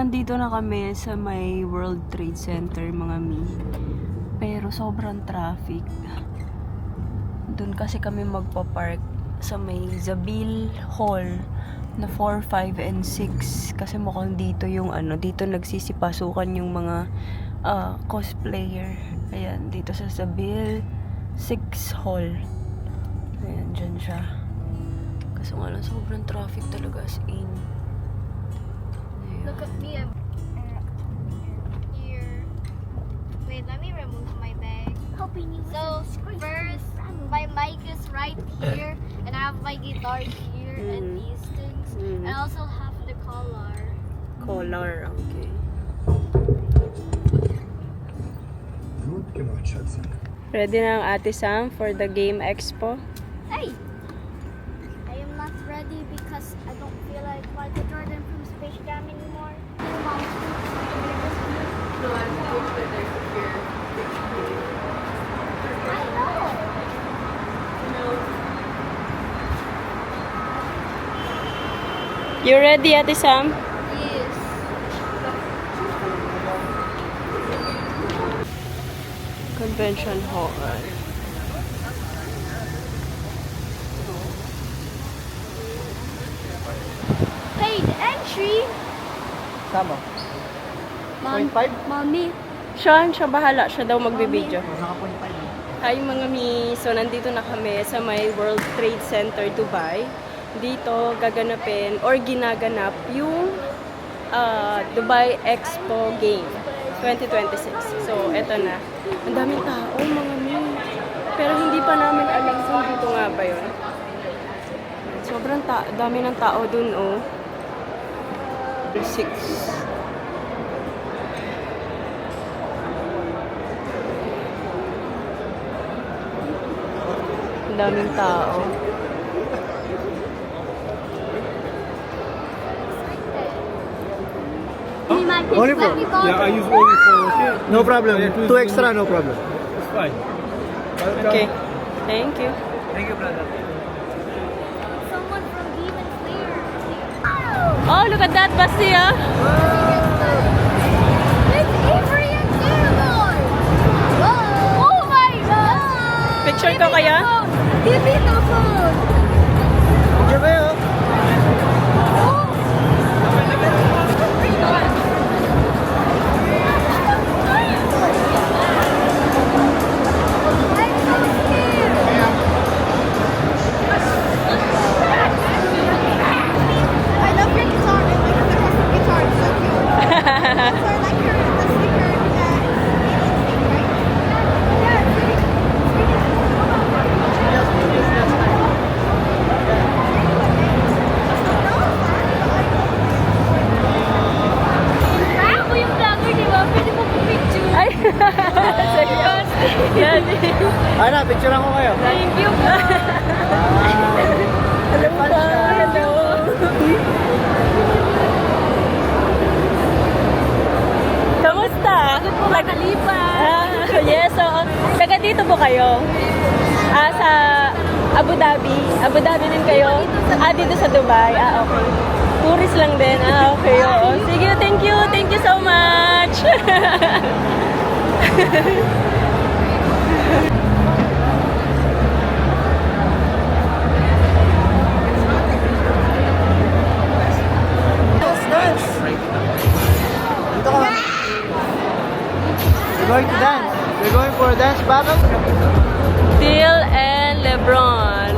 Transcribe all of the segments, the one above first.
nandito na kami sa may World Trade Center, mga mi. Pero sobrang traffic. Doon kasi kami magpa-park sa may Zabil Hall na 4, 5, and 6. Kasi mukhang dito yung dito nagsisipasukan yung mga cosplayer. Ayan, dito sa Zabil 6 Hall. Ayan, dyan siya. Kaso nga lang, sobrang traffic talaga as in. Look at me, I'm here. Wait, let me remove my bag. So, first, my mic is right here, and I have my guitar here, and these things. And I also have the collar. Collar, okay. Ready na ang Ate Sam for the Game Expo? Hey! I am not ready because I don't feel like Michael Jordan from Space Jam anymore. No, I'm going to the secure. I know! You ready, Ate Sam? Yes. Convention Hall. Paid entry! Tama. Mom, 0.5? Mommy. Siya bahala. Siya daw magbibideo. Naka 0.5. Hi mga mi, so nandito na kami sa may World Trade Center, Dubai. Dito gaganapin or ginaganap yung Dubai Expo Game 2026. So eto na. Ang daming tao mga mi. Pero hindi pa namin alam kung dito nga ba yun. Sobrang dami ng tao dun, oh. 6. Ang daming tao. Only for? Yeah, I use only for shit. No problem. Yeah, 2 extra, no problem. It's fine. Okay. Thank you. Thank you, brother. Someone from Demon Slayer. Oh, look at that, Basia. It's Avery and Daemon! Oh my god! Picture ko kaya? Give me the phone! Picture kayo. I'm so scared! I love your guitar. I like the custom guitar. It's so cute. So I like your the sticker Yeah, it's pretty Bravo yung vlogger, di ba? Pwede mo picture. Ay. Yan. Ana, picture ako kayo. Thank you. Hello po. Hello. Kamusta? Yes, so, taga dito po kayo? Sa Abu Dhabi? Abu Dhabi din kayo? Dito sa Dubai? Okay. Tourist lang din? Okay. Oo. Sige, thank you. Thank you so much. Dance! Dito ka. We're going to dance. We're going for a dance battle. Till and Lebron.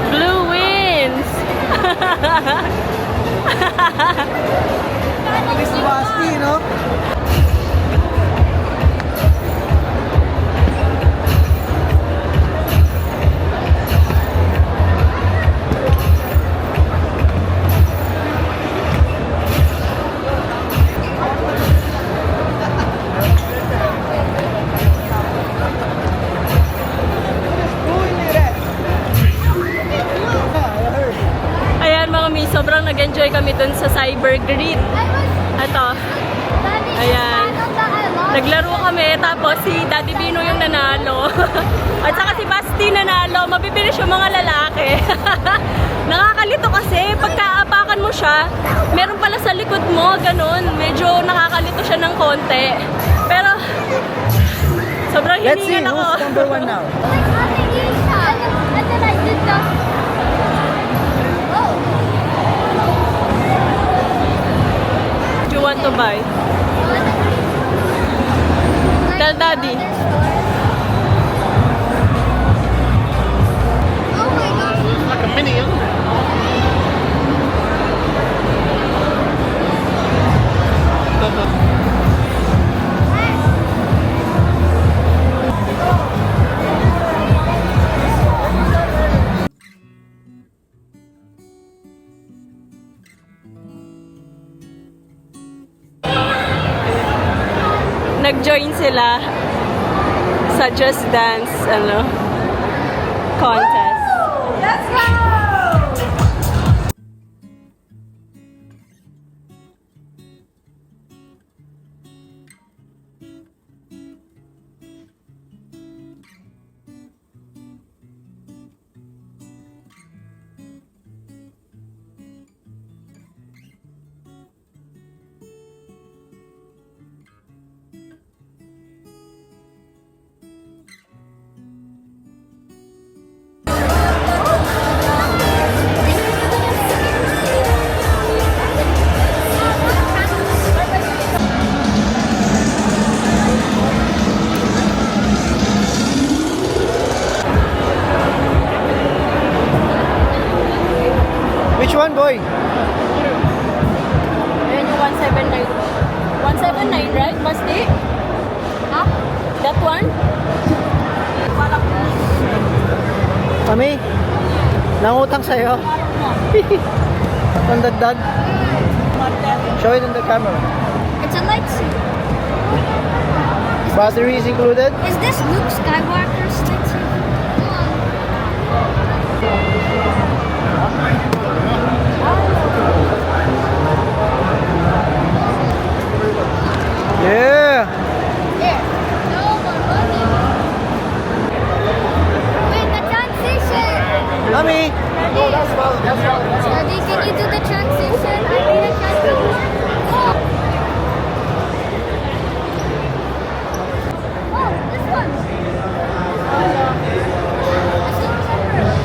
Blue wins. Miss Basti, no? dun sa Cyber Grid. Ito. Ayan. Naglaro kami, tapos si Daddy Bino yung nanalo. At saka si Basti nanalo. Mabibilis yung mga lalaki. Nakakalito kasi, pagkaapakan mo siya, meron pala sa likod mo, ganun. Medyo nakakalito siya ng konti. Pero, sobrang Let's see hiningal ako. who's number 1 now. And then I did the... Oh. Do you want to buy? Tell Daddy. Oh my gosh. Like a mini, isn't it? Nag-join sila sa Just Dance contest. Let's go! Which one, boy? Ayan yung 179. 179, right? Basti? Huh? That one? Mami, nangutang sa'yo. Pandagdag. Show it on the camera. It's a lightsaber. Battery is included. Is this Luke Skywalker's lightsaber? Yeah. Here. No more money. Wait, the transition. Mami. Daddy, can you do the transition? I need a transition. Oh. Oh, this one. I still remember.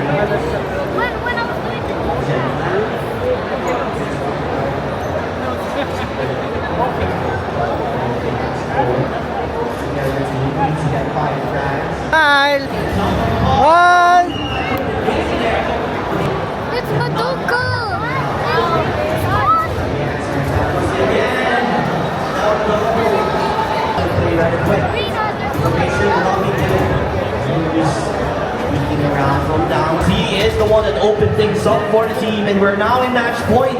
Yeah, this one. When I was doing Smile. One. it's Madoka! Around from down. He is the one that opened things up for the team, and we're now in match point.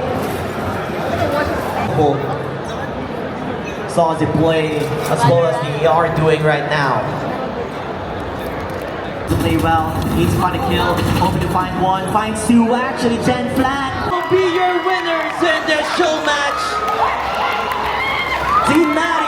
Saw the play as well as they are doing right now. To play well, needs to find a kill, hoping to find one, finds two, actually 10 flat. Will be your winners in this show match. Team Maddie.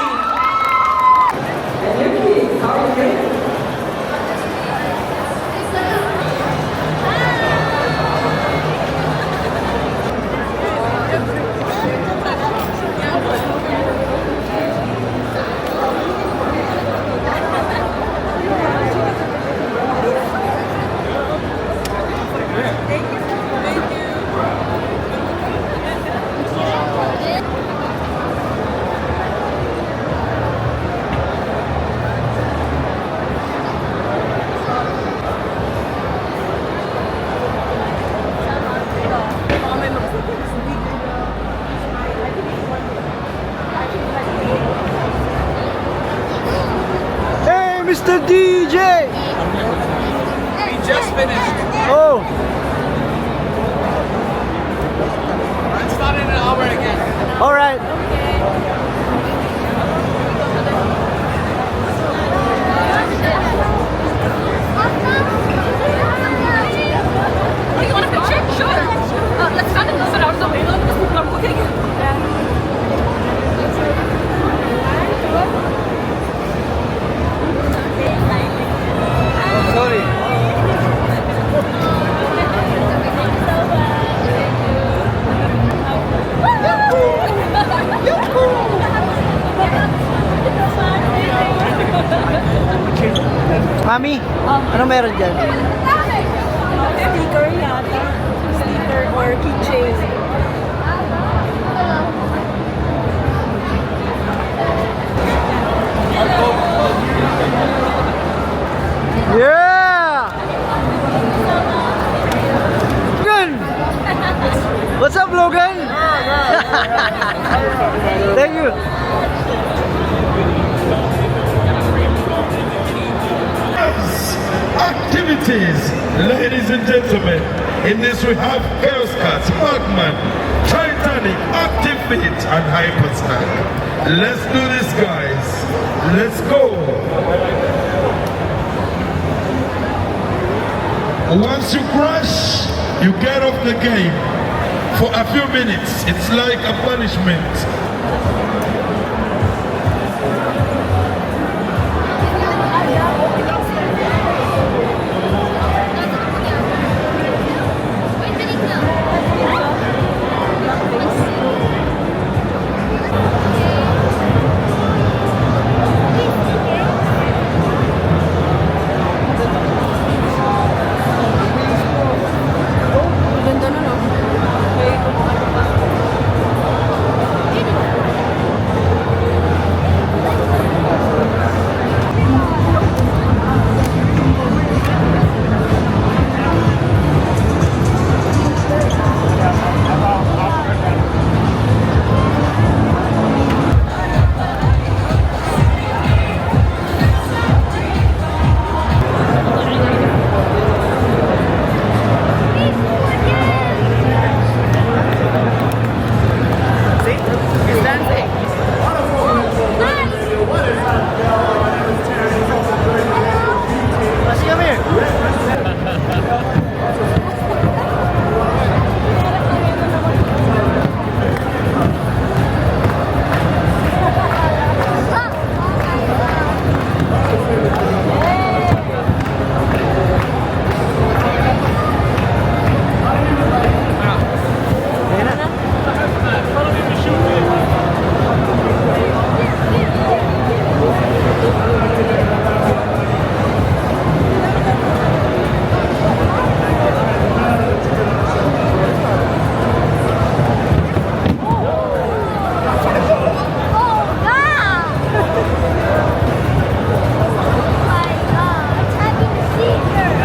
Hey, Mr. DJ. We just finished. Oh. Let's start in an hour again. All right. Ano meron dyan? Sticker yata. Sticker or keychain. Yeah! Logan! What's up, Logan? Thank you. Activities, ladies and gentlemen. In this we have Hellscats, Magman, Titanic, Active Fit, and Hypersnack. Let's do this, guys. Let's go. Once you crash, you get off the game for a few minutes. It's like a punishment. Wait, did it go? Ganda na, no? May ano pa. Kasi kami. Oh, God! Oh my God, it's having a seizure.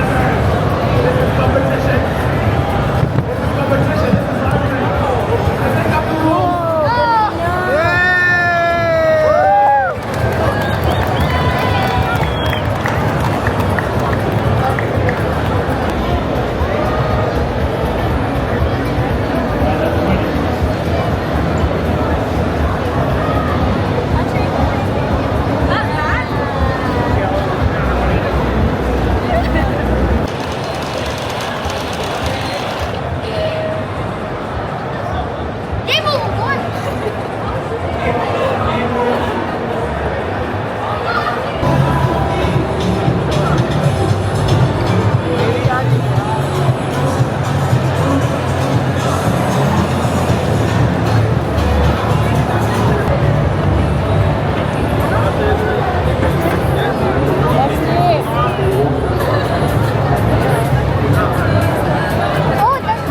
Oh, Yay! Game over. Oh, that's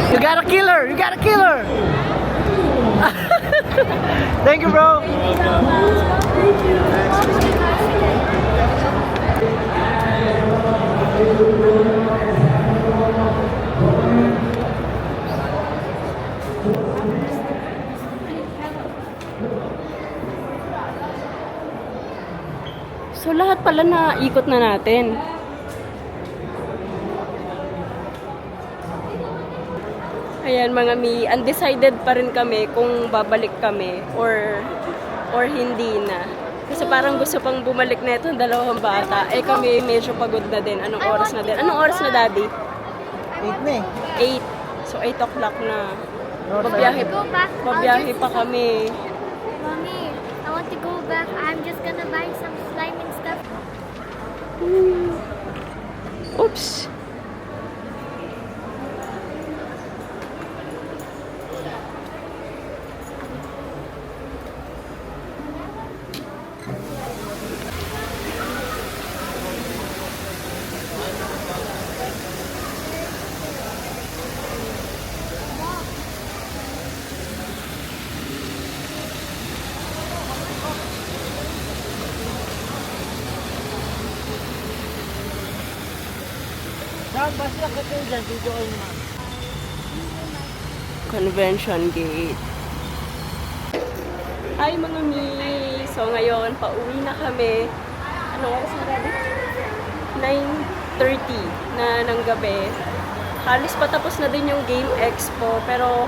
You got a killer! You got a killer! Thank you, bro. So lahat pala na ikot na natin. Ayan mga mi, undecided pa rin kami kung babalik kami or hindi na. Kasi parang gusto pang bumalik na itong dalawang bata. Eh kami medyo pagod na din. Anong oras na din? Anong oras na, Daddy? 8 na 8. So 8 o'clock na. No, Babiyahe pa kami. Mommy, I want to go back. I'm just gonna buy some slime and stuff. Oops. Basta ka kayo dyan, video all naman. Convention Gate. Hi mga mi! So ngayon, pauwi na kami. Anong oras na gabi? 9:30 na ng gabi. Halos patapos na din yung Game Expo. Pero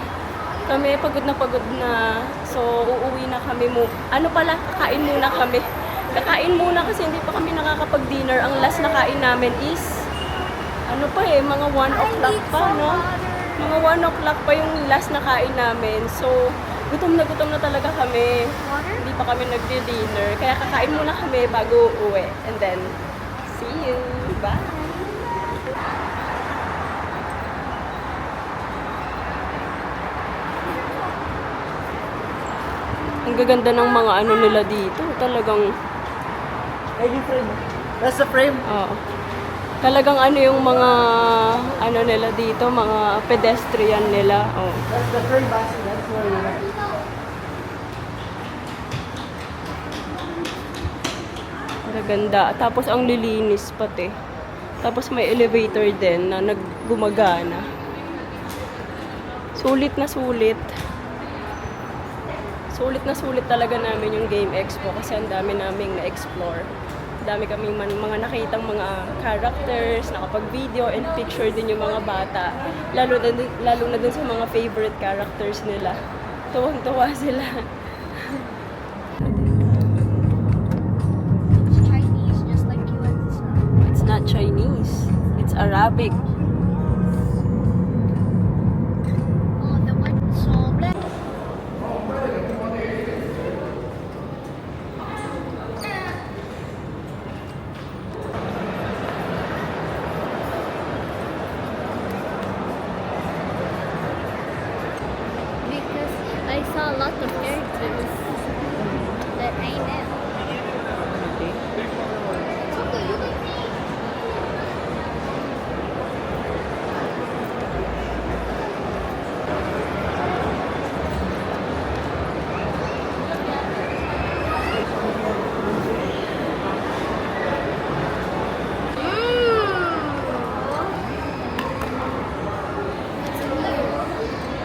kami pagod na. So uuwi na kami mo. Ano pala? Kakain muna kami. Kakain muna kasi hindi pa kami nakakapag-dinner. Ang last na kain namin is ano pa mga 1 o'clock pa, no? Mga 1 o'clock pa yung last na kain namin. So, gutom na talaga kami. Hindi pa kami nagdi-dinner. Kaya kakain muna kami bago uwi. And then, see you. Bye! Ang gaganda ng mga ano nila dito. Talagang, Ay, yung frame. That's the frame. oo. Talagang ano yung mga, ano nila dito, mga pedestrian nila. Oh. That's the frame, Basi. That's where you are. Maganda. Tapos ang lilinis pati. Tapos may elevator din na naggumagana. Sulit na sulit. Sulit na sulit talaga namin yung Game Expo kasi ang dami naming na-explore. Dami kaming mga nakitang mga characters, nakapag-video and picture din yung mga bata. Lalo na dun sa mga favorite characters nila. Tuwang-tuwa sila. It's Chinese, just like you and It's not Chinese. It's Arabic. Oh, the one so black. Because I saw a lot of characters that I know.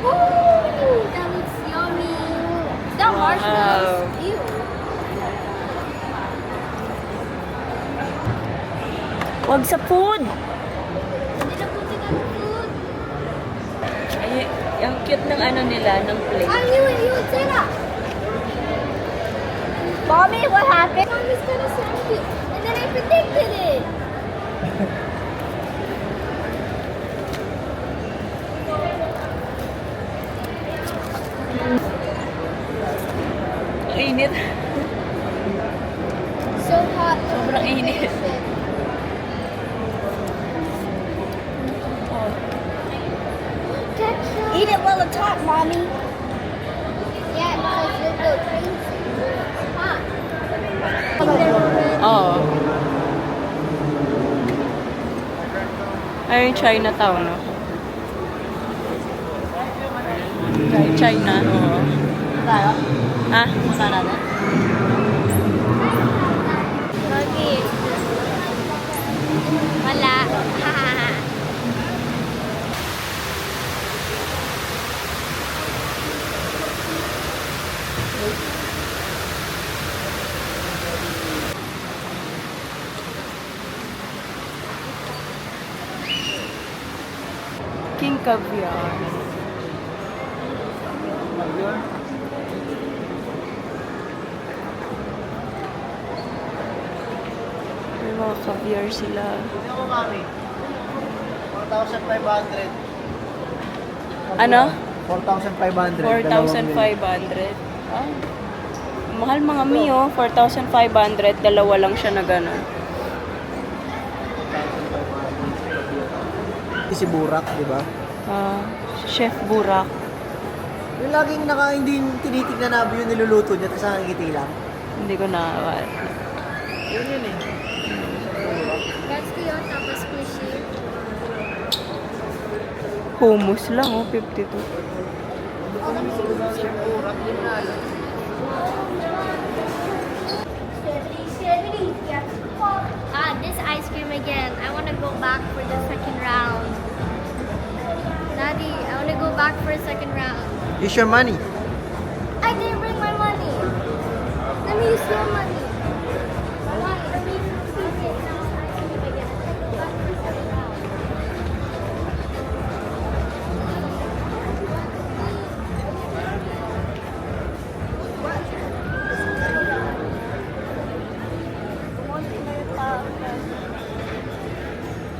Ooh, that looks yummy. Is that marshmallows? Ew. Wag sa food! Did I put it on food? Ay, ang cute ng ano nila, ng plate. I knew it. You would say that. Mommy, what happened? Mommy's gonna send you. And then I predicted it. Ang init. So hot. Sobrang init. Eat it while it's hot, Mommy. Yeah, because you'll go crazy. It's hot. Oo. Ay, Chinatown, no? China, oo. Ha? Lagi. Wala. King Caviar. May mga caviar sila. Tingnan mo, mami. 4,500. Ano? 4,500. 4,500. Ah. Mahal mga mi, oh. 4,500. Dalawa lang siya na gano'n. Si Burak, di ba? Ah, Chef Burak. Yung laging hindi tinitignan namin yung niluluto niya, tapos nakangiti lang. Hindi ko na... Yun eh. That's ko yun, tapos squishy. Hummus lang, oh. 52. This ice cream again. I want to go back for the second round. Daddy, I want to go back for a second round. Use your money. I didn't bring my money. Let me use your money. Let me use ice cream again. I want to go back for a second round.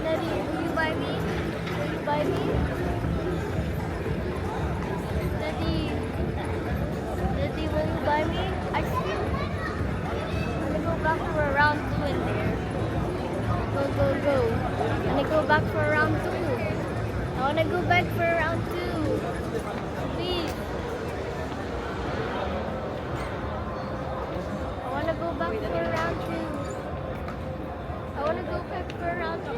Daddy, will you buy me? Will you buy me? Daddy, Daddy, will you buy me ice cream? I'm gonna go back for a round 2 in there. Go, go, go. I'm gonna go back for a round 2. I wanna go back for a round 2. Please. I wanna go back for a round 2. I wanna go back for a round 2.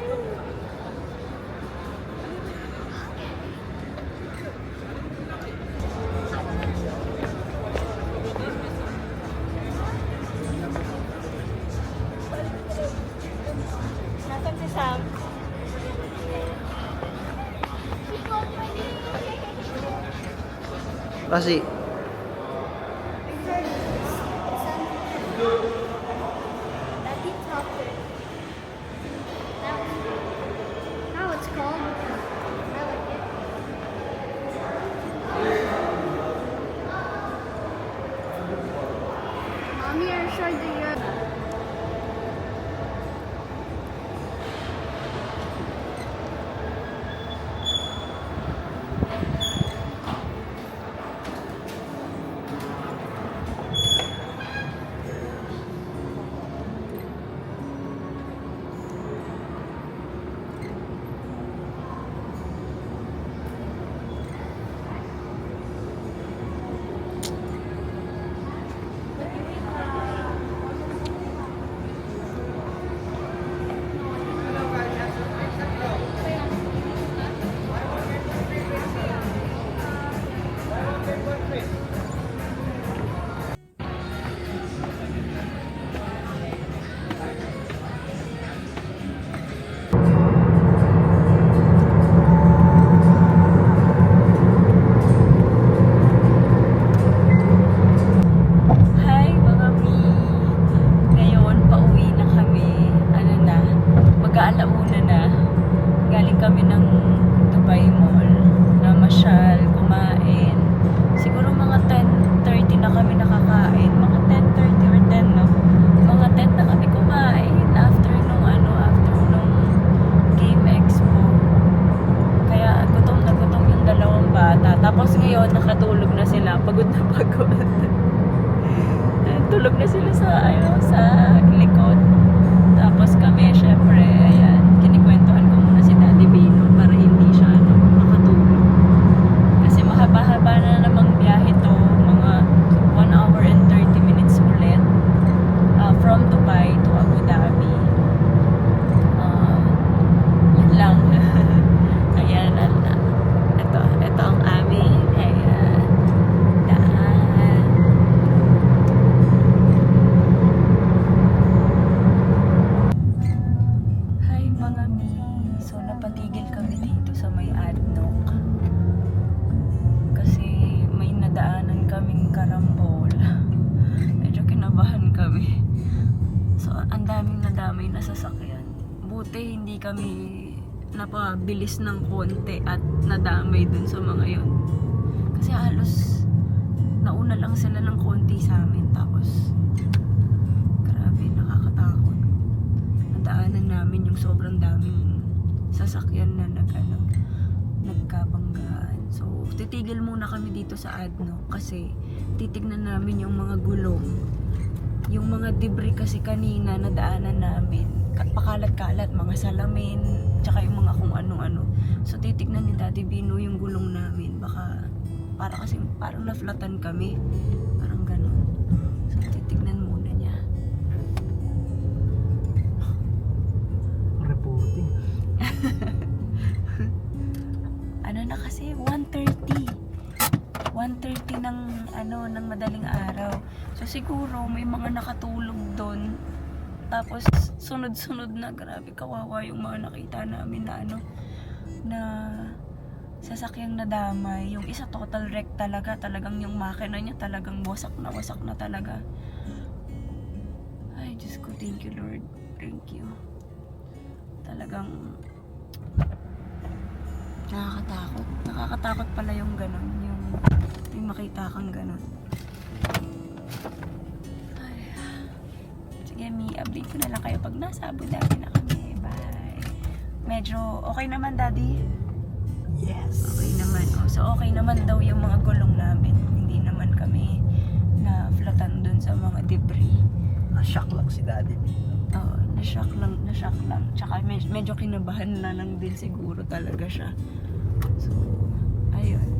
Nasaan si Sam? Kasi, Daddy Topper. How it's called? I like it. Mommy, are you sure that you're... Hi mga mi! Ngayon, pauwi na kami. Ano na, mag-aalauna na. Galing kami ng Dubai Mall. Namasyal, kumain. Siguro mga 10:30 na kami nakakain. Mga 10:30 or 10, no? Mga 10 na kami kumain after nung Game Expo. Kaya gutom na gutom yung dalawang bata. Tapos ngayon, nakatulog na sila. Pagod na pagod. Tulog na sila sa likod. Tapos kami, syempre, ayan, kinikwentuhan ko muna si Daddy Bino para hindi siya makatulog. Kasi mahaba-haba na namang biyahe to, mga 1 hour and 30 minutes ulit. From Dubai to Abu Dhabi. Yun lang. Ayan, ito ang aming, ayan, daan. Hi mga mi! So napatigil kami dito sa may Adnoc. Kasi may nadaanan kaming karambol. Medyo kinabahan kami. So ang daming nadamay na sasakyan. Buti hindi kami napabilis ng konti at nadamay dun sa mga yun. Kasi halos nauna lang sila ng konti sa amin. Tapos grabe, nakakatakot. Nadaanan namin yung sobrang daming sasakyan na nagkabanggaan. So, titigil muna kami dito sa Adnoc kasi titignan namin yung mga gulong. Yung mga debris kasi kanina nadaanan namin. Pakalat-kalat, mga salamin, tsaka yung mga kung ano-ano. So, titignan ni Daddy Bino yung gulong namin. Baka, parang na-flatan kami. Parang ganun. So, titignan muna niya. reporting. Ano na kasi 1:30 ng madaling araw. So siguro may mga nakatulog doon Tapos sunod-sunod na, grabe kawawa yung mga nakita namin na ano, na sasakyang nadamay. Yung isa total wreck talaga, talagang yung makina niya talagang wasak na talaga. Ay, Diyos ko, thank you Lord, thank you. Talagang nakakatakot pala yung ganun, yung makita kang ganun. Ay. Sige Mi, update ko na lang kayo pag nasa Abu Dhabi na kami. Bye. Medyo okay naman Daddy? Yes. Okay naman. Oh, so okay naman daw yung mga gulong namin. Hindi naman kami na flatan dun sa mga debris. Na-shock lang si Daddy. Oo, na-shock lang. Tsaka medyo kinabahan na lang din siguro talaga siya. So, ayun.